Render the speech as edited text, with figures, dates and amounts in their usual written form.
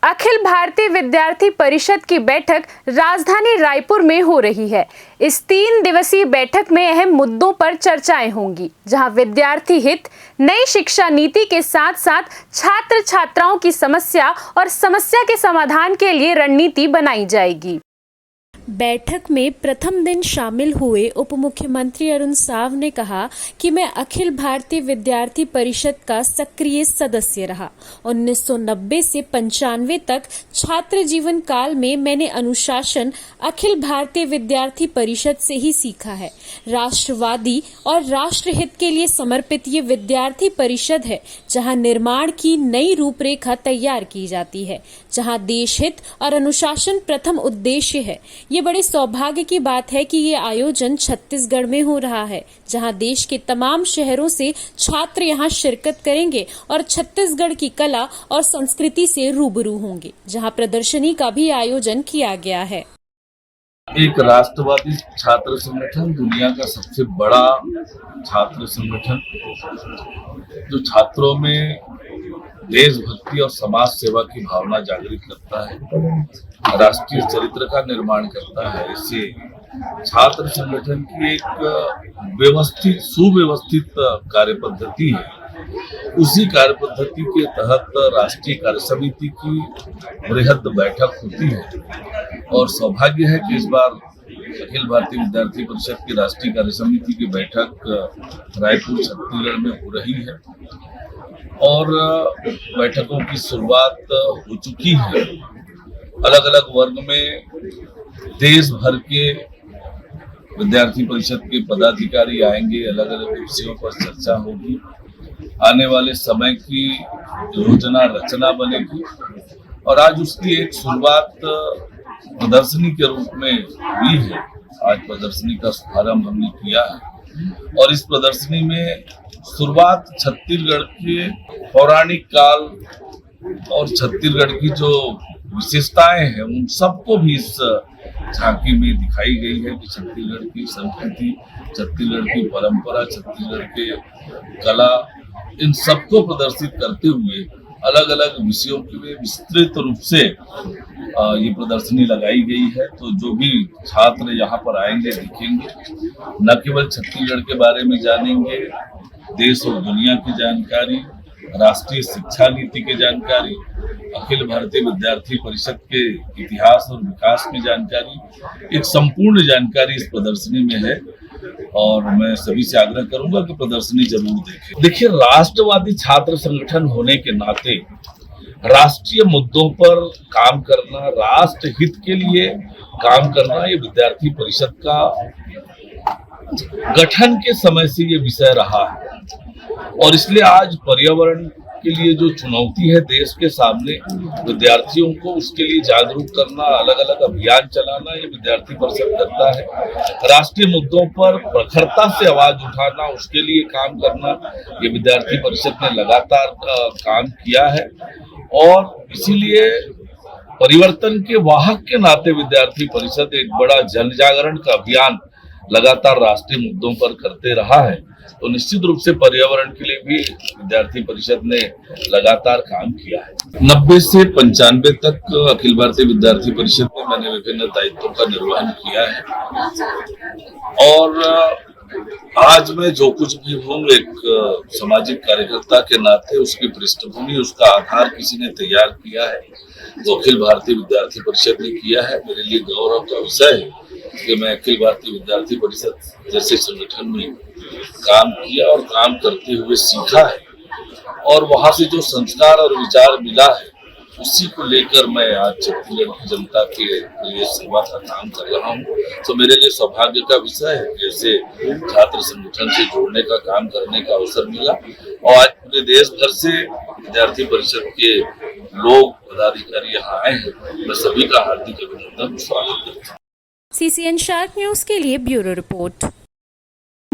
अखिल भारतीय विद्यार्थी परिषद की बैठक राजधानी रायपुर में हो रही है। इस 3 दिवसीय बैठक में अहम मुद्दों पर चर्चाएं होंगी, जहां विद्यार्थी हित, नई शिक्षा नीति के साथ साथ छात्र छात्राओं की समस्या और समस्या के समाधान के लिए रणनीति बनाई जाएगी। बैठक में प्रथम दिन शामिल हुए उप मुख्यमंत्री अरुण साव ने कहा कि मैं अखिल भारतीय विद्यार्थी परिषद का सक्रिय सदस्य रहा। 1990 से 95 तक छात्र जीवन काल में मैंने अनुशासन अखिल भारतीय विद्यार्थी परिषद से ही सीखा है। राष्ट्रवादी और राष्ट्रहित के लिए समर्पित ये विद्यार्थी परिषद है, जहां निर्माण की नई रूपरेखा तैयार की जाती है, जहां देश हित और अनुशासन प्रथम उद्देश्य है। ये बड़े सौभाग्य की बात है कि ये आयोजन छत्तीसगढ़ में हो रहा है, जहां देश के तमाम शहरों से छात्र यहां शिरकत करेंगे और छत्तीसगढ़ की कला और संस्कृति से रूबरू होंगे, जहां प्रदर्शनी का भी आयोजन किया गया है। एक राष्ट्रवादी छात्र संगठन, दुनिया का सबसे बड़ा छात्र संगठन, जो छात्रों में देशभक्ति और समाज सेवा की भावना जागृत करता है, राष्ट्रीय चरित्र का निर्माण करता है। इससे छात्र संगठन की एक व्यवस्थित सुव्यवस्थित कार्य पद्धति है। उसी कार्य पद्धति के तहत राष्ट्रीय कार्य समिति की बृहद बैठक होती है और सौभाग्य है कि इस बार अखिल भारतीय विद्यार्थी परिषद की राष्ट्रीय कार्य समिति की बैठक रायपुर छत्तीसगढ़ में हो रही है और बैठकों की शुरुआत हो चुकी है। अलग अलग वर्ग में देश भर के विद्यार्थी परिषद के पदाधिकारी आएंगे, अलग अलग विषयों पर चर्चा होगी, आने वाले समय की योजना रचना बनेगी और आज उसकी एक शुरुआत प्रदर्शनी के रूप में हुई है। आज प्रदर्शनी का शुभारंभ हमने किया है और इस प्रदर्शनी में शुरुआत छत्तीसगढ़ के पौराणिक काल और छत्तीसगढ़ की जो विशेषताएं हैं उन सबको भी इस झांकी में दिखाई गई है कि छत्तीसगढ़ की संस्कृति, छत्तीसगढ़ की परंपरा, छत्तीसगढ़ के कला, इन सबको प्रदर्शित करते हुए अलग अलग विषयों के लिए विस्तृत रूप से ये प्रदर्शनी लगाई गई है। तो जो भी छात्र यहाँ पर आएंगे दिखेंगे, न केवल छत्तीसगढ़ के बारे में जानेंगे, देश और दुनिया की जानकारी, राष्ट्रीय शिक्षा नीति की जानकारी, अखिल भारतीय विद्यार्थी परिषद के इतिहास और विकास की जानकारी, एक संपूर्ण जानकारी इस प्रदर्शनी में है और मैं सभी से आग्रह करूंगा कि प्रदर्शनी जरूर देखें। देखिए, राष्ट्रवादी छात्र संगठन होने के नाते राष्ट्रीय मुद्दों पर काम करना, राष्ट्र हित के लिए काम करना, ये विद्यार्थी परिषद का गठन के समय से ये विषय रहा है और इसलिए आज पर्यावरण के लिए जो चुनौती है देश के सामने, विद्यार्थियों को उसके लिए जागरूक करना, अलग अलग अभियान चलाना, ये विद्यार्थी परिषद करता है। राष्ट्रीय मुद्दों पर प्रखरता से आवाज उठाना, उसके लिए काम करना, ये विद्यार्थी परिषद ने लगातार काम किया है और इसीलिए परिवर्तन के वाहक के नाते विद्यार्थी परिषद एक बड़ा जन जागरण का अभियान लगातार राष्ट्रीय मुद्दों पर करते रहा है। तो निश्चित रूप से पर्यावरण के लिए भी विद्यार्थी परिषद ने लगातार काम किया है। 90 से 95 तक अखिल भारतीय विद्यार्थी परिषद में मैंने विभिन्न दायित्वों का निर्वहन किया है और आज मैं जो कुछ भी हूँ एक सामाजिक कार्यकर्ता के नाते उसकी पृष्ठभूमि, उसका आधार किसी ने तैयार किया है, जो अखिल भारतीय विद्यार्थी परिषद ने किया है। मेरे लिए गौरव का विषय है कि मैं अखिल भारतीय विद्यार्थी परिषद जैसे संगठन में काम किया और काम करते हुए सीखा है और वहां से जो संस्कार और विचार मिला है उसी को लेकर मैं आज छत्तीसगढ़ की जनता के लिए सेवा का काम कर रहा हूँ। तो मेरे लिए सौभाग्य का विषय है कि ऐसे छात्र संगठन से जोड़ने का काम करने का अवसर मिला और आज पूरे देश भर से विद्यार्थी परिषद के लोग, पदाधिकारी यहाँ आए हैं। मैं सभी का हार्दिक अभिनंदन, स्वागत करता हूँ। CCN शार्क न्यूज के लिए ब्यूरो रिपोर्ट।